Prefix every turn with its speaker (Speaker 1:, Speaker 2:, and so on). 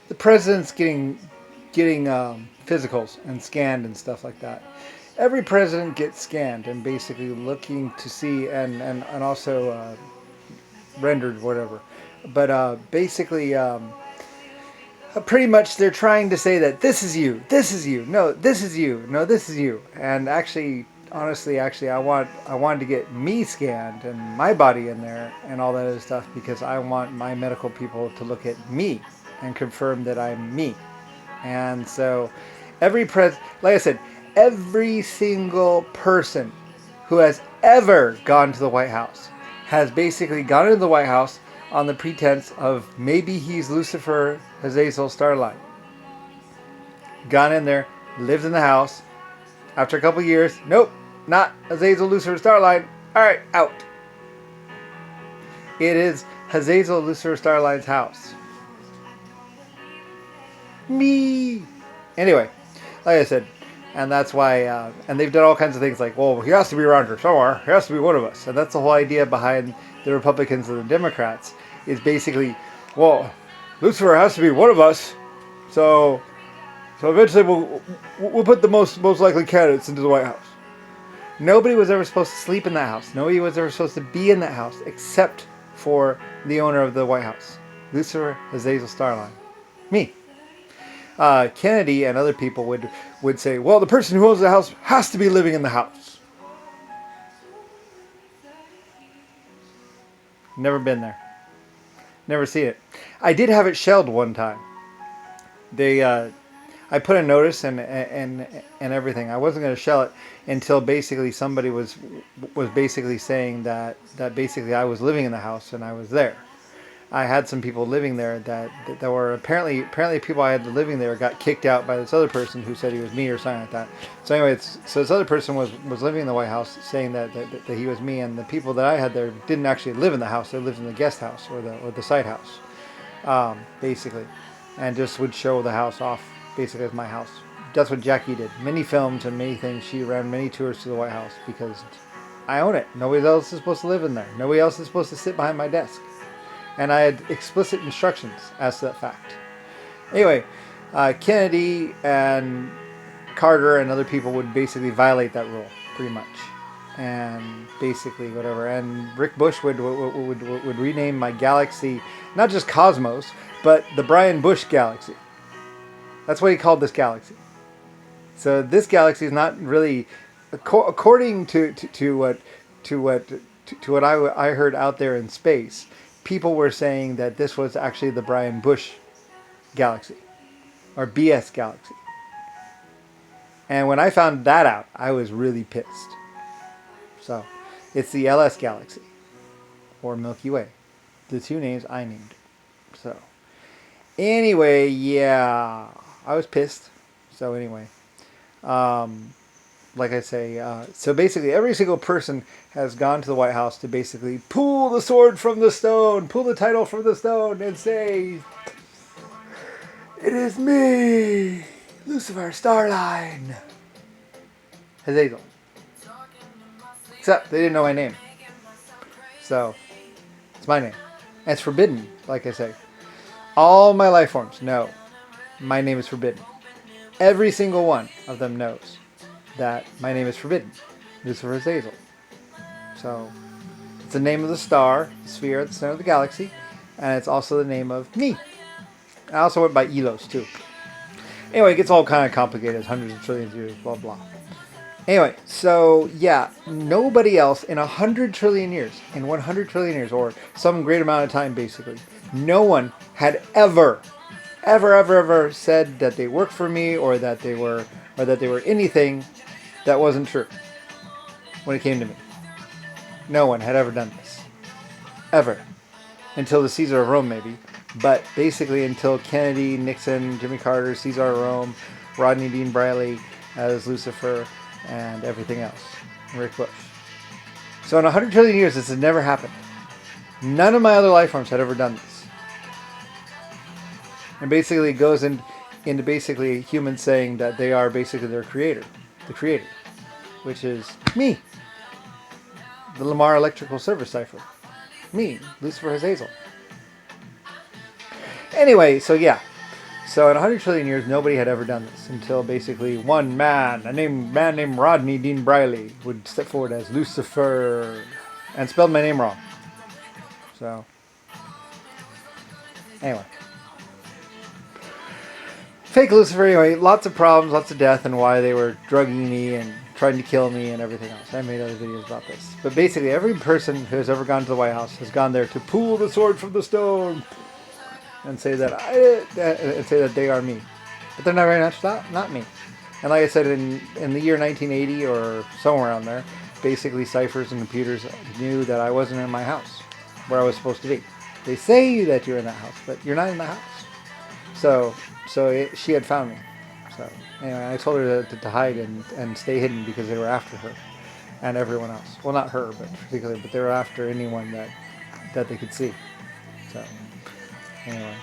Speaker 1: the president's getting physicals and scanned and stuff like that. Every president gets scanned and basically looking to see and also rendered whatever. But basically, pretty much they're trying to say that this is you, this is you, no, this is you, no, this is you. And actually, honestly, I wanted to get me scanned and my body in there and all that other stuff because I want my medical people to look at me and confirm that I'm me. And so, like I said, every single person who has ever gone to the White House has basically gone into the White House on the pretense of maybe he's Lusphur Hazazel Star Line. Gone in there, lived in the house. After a couple of years, nope, not Hazazel Lusphur Star Line. All right, out. It is Hazazel Lusphur Star Line's house. Me. Anyway, like I said, and that's why, and they've done all kinds of things like, well, he has to be around here somewhere. He has to be one of us. And that's the whole idea behind the Republicans and the Democrats is basically, well, Lusphur has to be one of us. So eventually we'll put the most likely candidates into the White House. Nobody was ever supposed to sleep in that house. Nobody was ever supposed to be in that house except for the owner of the White House, Lusphur Hazazel Star Line. Me. Kennedy and other people would say, well, the person who owns the house has to be living in the house. Never been there. Never seen it. I did have it shelled one time. I put a notice and everything. I wasn't going to shell it until basically somebody was basically saying that basically I was living in the house and I was there. I had some people living there that were apparently people I had living there got kicked out by this other person who said he was me or something like that. So anyway, so this other person was living in the White House saying that he was me, and the people that I had there didn't actually live in the house. They lived in the guest house or the side house, basically, and just would show the house off basically as my house. That's what Jackie did. Many films and many things. She ran many tours to the White House because I own it. Nobody else is supposed to live in there. Nobody else is supposed to sit behind my desk. And I had explicit instructions as to that fact. Anyway, Kennedy and Carter and other people would basically violate that rule, pretty much. And basically whatever. And Rick Bush would rename my galaxy, not just Cosmos, but the Brian Bush Galaxy. That's what he called this galaxy. So this galaxy is not really, according to what I heard out there in space, people were saying that this was actually the Brian Bush Galaxy, or BS Galaxy. And when I found that out, I was really pissed. So, it's the LS Galaxy, or Milky Way. The two names I named. So, anyway, yeah, I was pissed. So anyway, like I say, so basically every single person has gone to the White House to basically pull the sword from the stone, pull the title from the stone, and say, it is me, Lusphur Star Line. Hazazel. Except they didn't know my name. So, it's my name. And it's forbidden, like I say. All my life forms know my name is forbidden. Every single one of them knows that my name is forbidden. Lusphur Hazazel. So, it's the name of the star, the sphere at the center of the galaxy, and it's also the name of me. I also went by Elos, too. Anyway, it gets all kind of complicated, hundreds of trillions of years, blah, blah. Anyway, so, yeah, nobody else in 100 trillion years, in 100 trillion years, or some great amount of time, basically, no one had ever said that they worked for me, or that they were anything that wasn't true when it came to me. No one had ever done this. Ever. Until the Caesar of Rome, maybe. But basically until Kennedy, Nixon, Jimmy Carter, Caesar of Rome, Rodney Dean Briley as Lusphur, and everything else. Rick Bush. So in 100 trillion years, this has never happened. None of my other life forms had ever done this. And basically it goes into basically humans saying that they are basically their creator. The creator. Which is me. The Lamar Electrical Service Cipher. Me, Lusphur Hazazel. Anyway, so yeah. So in 100 trillion years, nobody had ever done this until basically one man, a man named Rodney Dean Briley, would step forward as Lucifer and spelled my name wrong. So anyway, fake Lucifer. Anyway, lots of problems, lots of death, and why they were drugging me and trying to kill me and everything else. I made other videos about this. But basically, every person who has ever gone to the White House has gone there to pull the sword from the stone and say that they are me, but they're not very much not me. And like I said, in the year 1980 or somewhere around there, basically ciphers and computers knew that I wasn't in my house where I was supposed to be. They say that you're in that house, but you're not in the house. So she had found me. So anyway, I told her to hide and stay hidden because they were after her and everyone else. Well, not her, but particularly, but they were after anyone that they could see. So anyway.